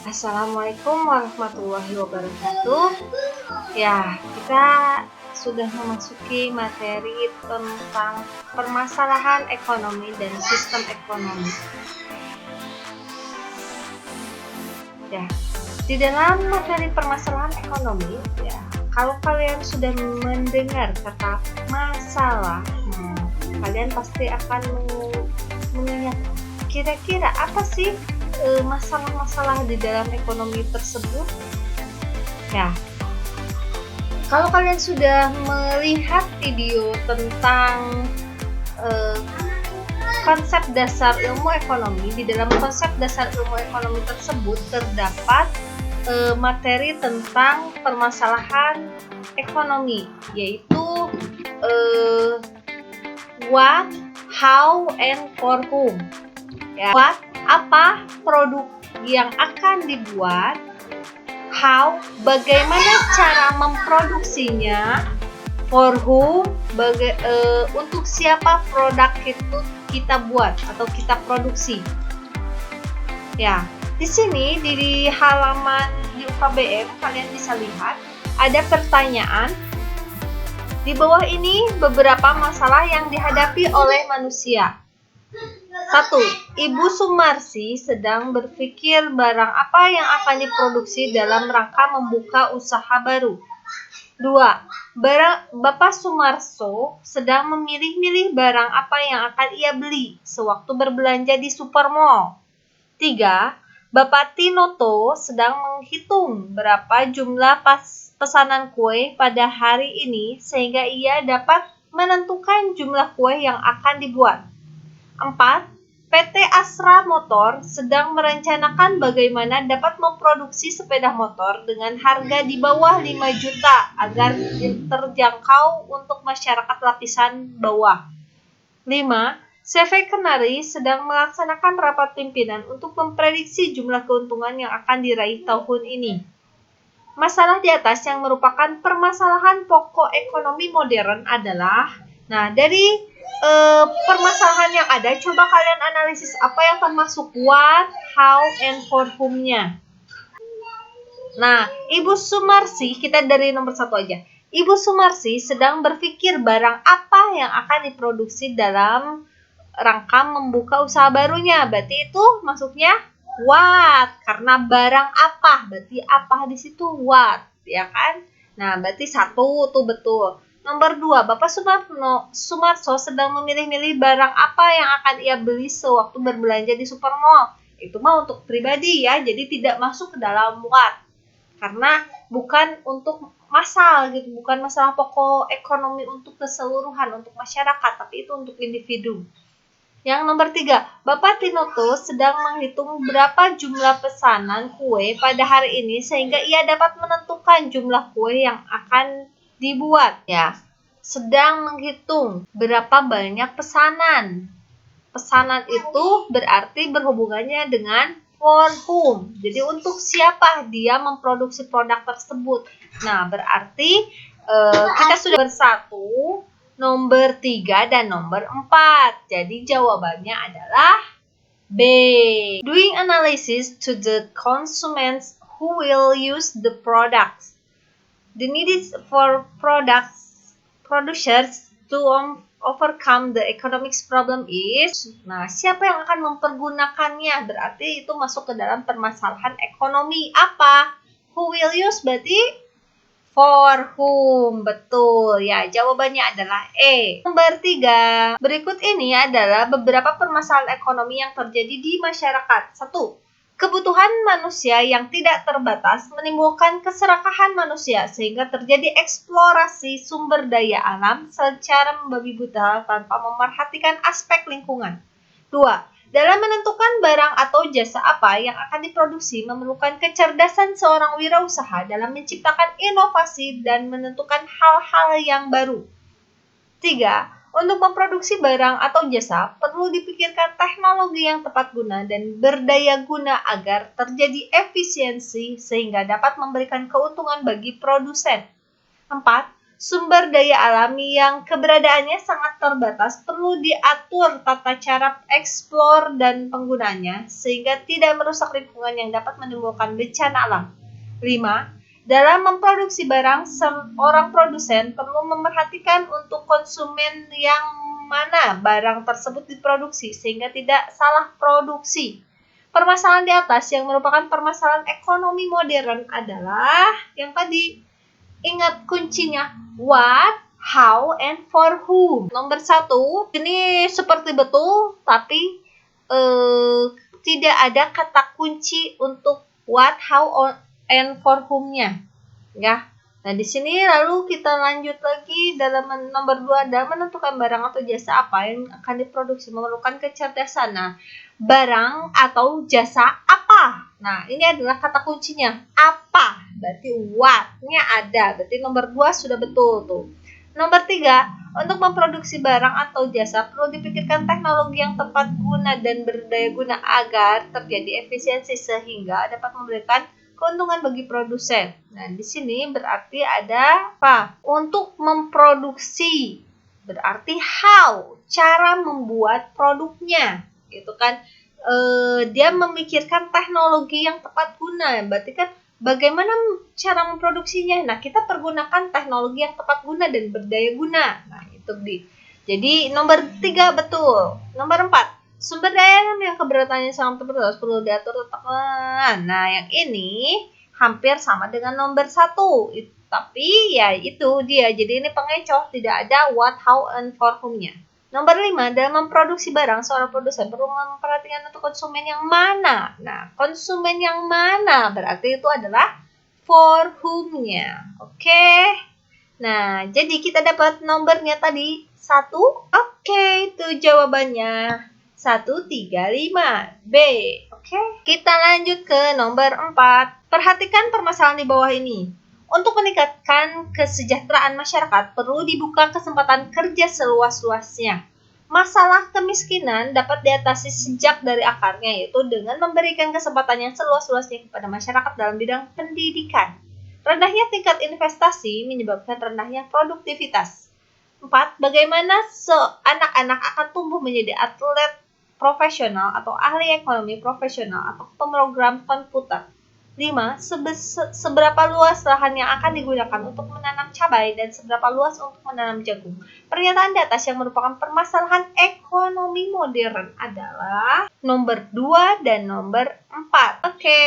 Assalamualaikum warahmatullahi wabarakatuh. Ya, kita sudah memasuki materi tentang permasalahan ekonomi dan sistem ekonomi. Ya, di dalam materi permasalahan ekonomi, ya, kalau kalian sudah mendengar kata masalah, kalian pasti akan mengingat kira-kira apa sih masalah-masalah di dalam ekonomi tersebut. Ya, kalau kalian sudah melihat video tentang konsep dasar ilmu ekonomi, di dalam konsep dasar ilmu ekonomi tersebut terdapat materi tentang permasalahan ekonomi, yaitu what, how, and for whom. Ya, what, apa produk yang akan dibuat, how, bagaimana cara memproduksinya, for whom, untuk siapa produk itu kita buat atau kita produksi. Ya, di sini di halaman di UKBM kalian bisa lihat ada pertanyaan. Di bawah ini beberapa masalah yang dihadapi oleh manusia. 1. Ibu Sumarsi sedang berpikir barang apa yang akan diproduksi dalam rangka membuka usaha baru. 2. Bapak Sumarso sedang memilih-milih barang apa yang akan ia beli sewaktu berbelanja di supermall. 3. Bapak Tinoto sedang menghitung berapa jumlah pesanan kue pada hari ini sehingga ia dapat menentukan jumlah kue yang akan dibuat. 4. PT Astra Motor sedang merencanakan bagaimana dapat memproduksi sepeda motor dengan harga di bawah 5 juta agar terjangkau untuk masyarakat lapisan bawah. 5. CV Kenari sedang melaksanakan rapat pimpinan untuk memprediksi jumlah keuntungan yang akan diraih tahun ini. Masalah di atas yang merupakan permasalahan pokok ekonomi modern adalah, dari permasalahan yang ada, coba kalian analisis apa yang termasuk what, how, and for whom-nya. Ibu Sumarsi, kita dari nomor 1 aja. Ibu Sumarsi sedang berpikir barang apa yang akan diproduksi dalam rangka membuka usaha barunya. Berarti itu masuknya what, karena barang apa, berarti apa di situ what, ya kan? Berarti 1 tuh betul. Nomor 2, Bapak Sumarso sedang memilih-milih barang apa yang akan ia beli sewaktu berbelanja di supermall. Itu mah untuk pribadi ya, jadi tidak masuk ke dalam what. Karena bukan untuk massal gitu, bukan masalah pokok ekonomi untuk keseluruhan, untuk masyarakat, tapi itu untuk individu. Yang nomor 3, Bapak Tinoto sedang menghitung berapa jumlah pesanan kue pada hari ini sehingga ia dapat menentukan jumlah kue yang akan dibuat. Ya, sedang menghitung berapa banyak pesanan. Pesanan itu berarti berhubungannya dengan for whom. Jadi untuk siapa dia memproduksi produk tersebut. Berarti kita sudah bersatu. Nomor 3 dan nomor 4. Jadi jawabannya adalah B. Doing analysis to the consumers who will use the products. The needs for producers to overcome the economics problem is, siapa yang akan mempergunakannya? Berarti itu masuk ke dalam permasalahan ekonomi. Apa? Who will use berarti for whom, betul ya, jawabannya adalah E. Nomor 3, berikut ini adalah beberapa permasalahan ekonomi yang terjadi di masyarakat. 1. Kebutuhan manusia yang tidak terbatas menimbulkan keserakahan manusia sehingga terjadi eksplorasi sumber daya alam secara membabi buta tanpa memerhatikan aspek lingkungan. 2. Dalam menentukan barang atau jasa apa yang akan diproduksi memerlukan kecerdasan seorang wirausaha dalam menciptakan inovasi dan menentukan hal-hal yang baru. 3. Untuk memproduksi barang atau jasa perlu dipikirkan teknologi yang tepat guna dan berdaya guna agar terjadi efisiensi sehingga dapat memberikan keuntungan bagi produsen. 4. sumber daya alami yang keberadaannya sangat terbatas perlu diatur tata cara eksplor dan penggunaannya sehingga tidak merusak lingkungan yang dapat menimbulkan bencana alam. 5. Dalam memproduksi barang, seorang produsen perlu memperhatikan untuk konsumen yang mana barang tersebut diproduksi sehingga tidak salah produksi. Permasalahan di atas yang merupakan permasalahan ekonomi modern adalah yang tadi. Ingat kuncinya, what, how, and for whom. Nomor 1, ini seperti betul, tapi tidak ada kata kunci untuk what, how, and for whom-nya. Ya. Nah, di sini lalu kita lanjut lagi dalam nomor 2, dalam menentukan barang atau jasa apa yang akan diproduksi memerlukan kecerdasan. Nah, barang atau jasa apa? Nah, ini adalah kata kuncinya. Apa? Berarti what-nya ada. Berarti nomor 2 sudah betul tuh. Nomor 3, untuk memproduksi barang atau jasa perlu dipikirkan teknologi yang tepat guna dan berdaya guna agar terjadi efisiensi sehingga dapat memberikan keuntungan bagi produsen. Nah, di sini berarti ada apa? Untuk memproduksi. Berarti how, cara membuat produknya. Gitu kan. Dia memikirkan teknologi yang tepat guna. Berarti kan bagaimana cara memproduksinya? Nah, kita pergunakan teknologi yang tepat guna dan berdaya guna. Nah, itu jadi nomor 3 betul. Nomor 4, sumber daya alam yang keberatannya sangat terbatas perlu diatur tekan. Nah, yang ini hampir sama dengan nomor 1. Tapi ya itu dia. Jadi ini pengecoh, tidak ada what, how, and for whom-nya. Nomor 5, dalam memproduksi barang, seorang produsen perlu memperhatikan untuk konsumen yang mana. Nah, konsumen yang mana berarti itu adalah for whom-nya. Oke. Nah, jadi kita dapat nomornya tadi 1. Oke, itu jawabannya. 1, 3, 5. B. Oke. Kita lanjut ke nomor 4. Perhatikan permasalahan di bawah ini. Untuk meningkatkan kesejahteraan masyarakat, perlu dibuka kesempatan kerja seluas-luasnya. Masalah kemiskinan dapat diatasi sejak dari akarnya, yaitu dengan memberikan kesempatan yang seluas-luasnya kepada masyarakat dalam bidang pendidikan. Rendahnya tingkat investasi menyebabkan rendahnya produktivitas. 4. Bagaimana anak-anak akan tumbuh menjadi atlet profesional atau ahli ekonomi profesional atau pemrogram komputer. 5. Seberapa luas lahan yang akan digunakan untuk menanam cabai dan seberapa luas untuk menanam jagung. Pernyataan di atas yang merupakan permasalahan ekonomi modern adalah nomor 2 dan nomor 4. Oke,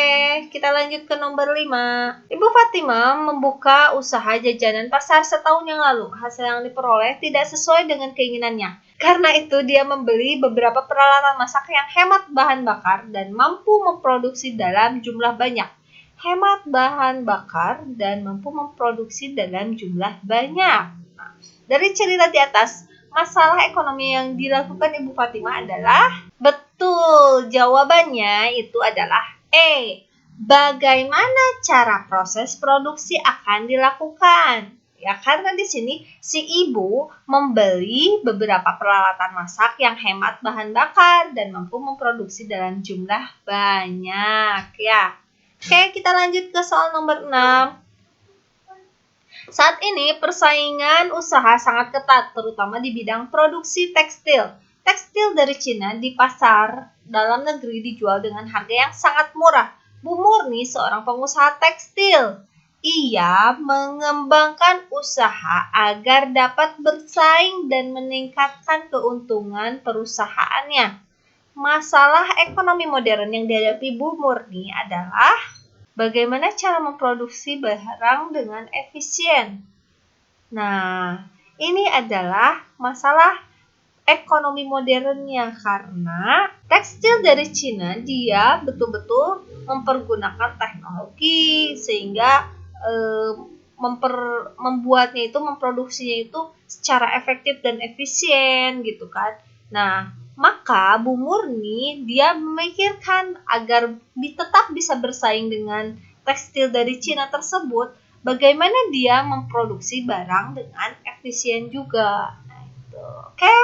kita lanjut ke nomor 5. Ibu Fatima membuka usaha jajanan pasar setahun yang lalu. Hasil yang diperoleh tidak sesuai dengan keinginannya. Karena itu dia membeli beberapa peralatan masak yang hemat bahan bakar dan mampu memproduksi dalam jumlah banyak. Hemat bahan bakar dan mampu memproduksi dalam jumlah banyak. Nah, dari cerita di atas, masalah ekonomi yang dilakukan Ibu Fatima adalah betul. Jawabannya itu adalah E. Bagaimana cara proses produksi akan dilakukan? Ya, karena di sini si ibu membeli beberapa peralatan masak yang hemat bahan bakar dan mampu memproduksi dalam jumlah banyak, ya. Oke, kita lanjut ke soal nomor 6. Saat ini persaingan usaha sangat ketat, terutama di bidang produksi tekstil. Tekstil dari Cina di pasar dalam negeri dijual dengan harga yang sangat murah. Bu Murni seorang pengusaha tekstil. Ia mengembangkan usaha agar dapat bersaing dan meningkatkan keuntungan perusahaannya. Masalah ekonomi modern yang dihadapi Bu Murni adalah bagaimana cara memproduksi barang dengan efisien. Nah, ini adalah masalah ekonomi modernnya karena tekstil dari Cina dia betul-betul mempergunakan teknologi sehingga membuatnya itu, memproduksinya itu secara efektif dan efisien gitu kan. Nah, maka Bu Murni dia memikirkan agar tetap bisa bersaing dengan tekstil dari Cina tersebut, bagaimana dia memproduksi barang dengan efisien juga. Nah, itu. Oke.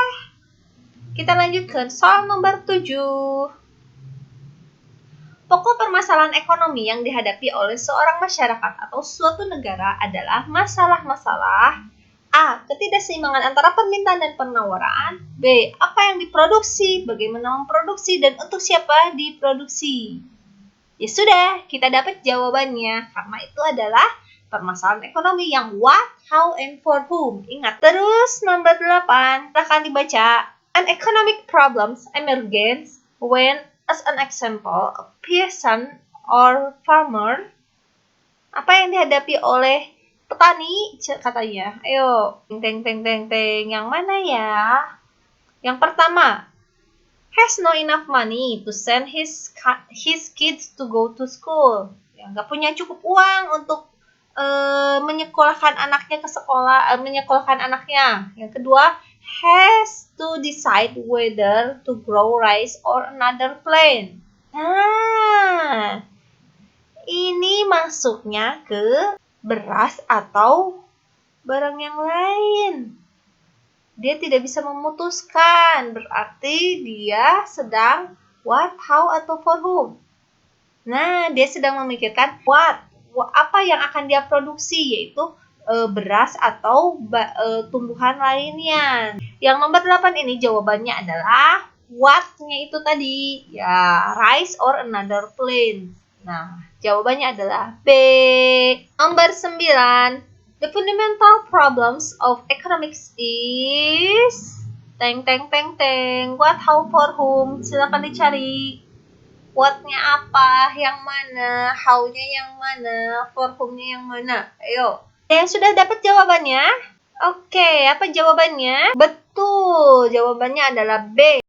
Kita lanjutkan soal nomor 7. Pokok permasalahan ekonomi yang dihadapi oleh seorang masyarakat atau suatu negara adalah masalah-masalah A. Ketidakseimbangan antara permintaan dan penawaran. B. Apa yang diproduksi, bagaimana memproduksi, dan untuk siapa diproduksi. Ya sudah, kita dapat jawabannya. Karena itu adalah permasalahan ekonomi yang what, how, and for whom. Ingat. Terus nomor 8, silahkan dibaca. An economic problems emerges when, as an example, a peasant or farmer. Apa yang dihadapi oleh petani katanya? Ayo, teng. Yang mana ya? Yang pertama, has no enough money to send his kids to go to school. Ya, nggak punya cukup uang untuk menyekolahkan anaknya ke sekolah, menyekolahkan anaknya. Yang kedua, has to decide whether to grow rice or another plant. Nah, ini masuknya ke beras atau barang yang lain. Dia tidak bisa memutuskan, berarti dia sedang what, how, atau for whom. Nah, dia sedang memikirkan apa yang akan dia produksi, yaitu beras atau tumbuhan lainnya. Yang nomor 8 ini jawabannya adalah what-nya itu tadi, ya rice or another plant. Nah, jawabannya adalah B. Nomor 9. The fundamental problems of economics is what, how, for whom. Silakan dicari. What-nya apa, yang mana, how-nya yang mana, for whom-nya yang mana. Ayo. Yang sudah dapat jawabannya? Oke, apa jawabannya? Betul, jawabannya adalah B.